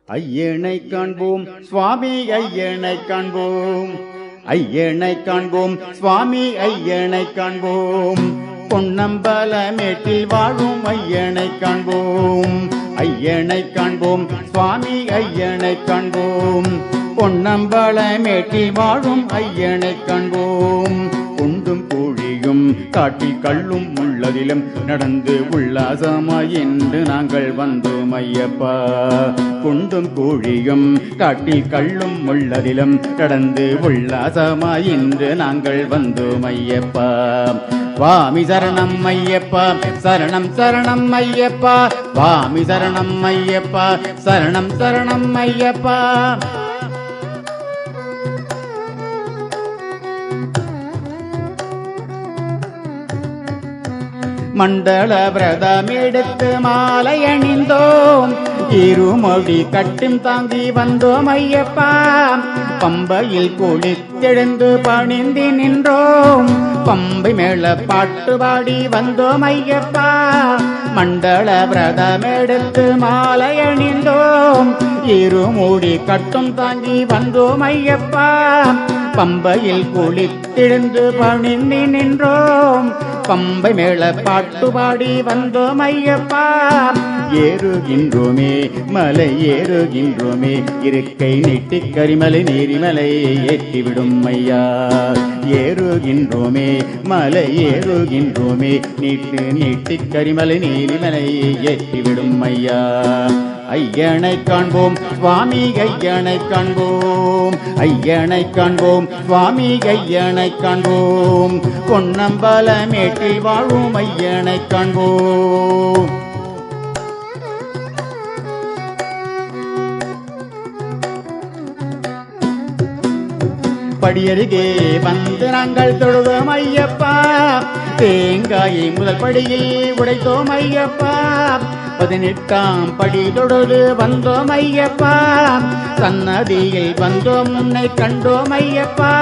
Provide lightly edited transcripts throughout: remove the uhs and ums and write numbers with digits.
ஐயனை காண்போம் சுவாமி ஐயனை காண்போம், ஐயனை காண்போம் சுவாமி ஐயனை காண்போம், பொன்னம்பலமேட்டில் வாழும் ஐயனை காண்போம், ஐயனை காண்போம் சுவாமி ஐயனை காண்போம், பொன்னம்பலமேட்டில் வாழும் ஐயனை காண்போம். குண்டும் கூழியும் காட்டில் கள்ளும் உள்ளதிலும் நடந்து உல்லாசமாய் என்று நாங்கள் வந்தோம் ஐயப்பா. குண்டும் கூழியும் காட்டில் கள்ளும் உள்ளதிலும் நடந்து உல்லாசமாய் என்று நாங்கள் வந்தோம் ஐயப்பா. வாமி சரணம் ஐயப்பா, சரணம் சரணம் ஐயப்பா, வாமி சரணம் ஐயப்பா, சரணம் சரணம் ஐயப்பா. மண்டல விரதமெடுத்து மாலை அணிந்தோம், இருமொழி கட்டும் தாங்கி வந்தோம் ஐயப்பா. பம்பையில் குளித்தெழுந்து பணிந்து நின்றோம், பம்பை மேல பாட்டு பாடி வந்தோம் ஐயப்பா. மண்டல விரதமெடுத்து மாலை அணிந்தோம், இருமொழி கட்டும் தாங்கி வந்தோம் ஐயப்பா. பம்பையில் குளித்தெழுந்து பணிந்து நின்றோம், பம்பை மேல பாட்டு பாடி வந்தோம் ஐயப்பா. ஏறுகின்றோமே மலை ஏறுகின்றோமே, இருக்கை நீட்டி கரிமலை நீரிமலை ஏற்றிவிடும் ஐயா. ஏறுகின்றோமே மலை ஏறுகின்றோமே, நீட்டி கரிமலை நீரிமலை ஏற்றிவிடும் ஐயா. ஐயனை காண்போம் சுவாமி ஐயனை காண்போம், ஐயனை காண்போம் சுவாமி ஐயனை காண்போம், பொன்னம்பலமேட்டில் வாழும் ஐயனை காண்போம். படியருகே வந்து நாங்கள் தொழுதோம் ஐயப்பா, தேங்காயை முதல் படியில் உடைத்தோம் ஐயப்பா. 18ஆம் படி தொழுது வந்தோம் ஐயப்பா, சன்னதியில் வந்தோம் உன்னை கண்டோம் ஐயப்பா.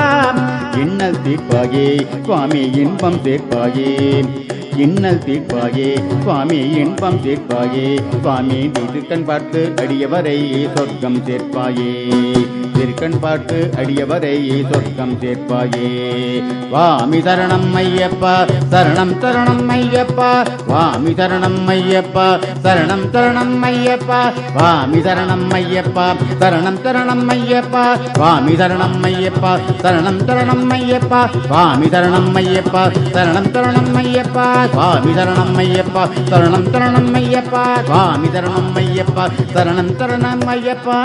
இன்னல் தீர்ப்பாயே சுவாமி இன்பம் சேர்ப்பாயே, இன்னல் தீர்ப்பாயே சுவாமி இன்பம் சேர்ப்பாயே, சுவாமி திருக்கண் பார்த்து அடியவரை சொர்க்கம் சேர்ப்பாயே, திருக்கண் பார்த்து அடியவரை சொர்க்கம் சேர்ப்பாயே. வாமி சரணம் ஐயப்பா, சரணம் சரணம் ஐயப்பா, வாமி சரணம் ஐயப்பா, சரணம் சரணம் ஐயப்பா, வாமி சரணம் ஐயப்பா, சரணம் சரணம் ஐயப்பா, வாமி சரணம் ஐயப்பா, சரணம் சரணம் ஐயப்பா, வாமி சரணம் ஐயப்பா, சரணம் சரணம் ஐயப்பா, வாமி சரணம் ஐயப்பா, சரணம் சரணம் ஐயப்பா, வாமி சரணம் ஐயப்பா, சரணம் சரணம் ஐயப்பா.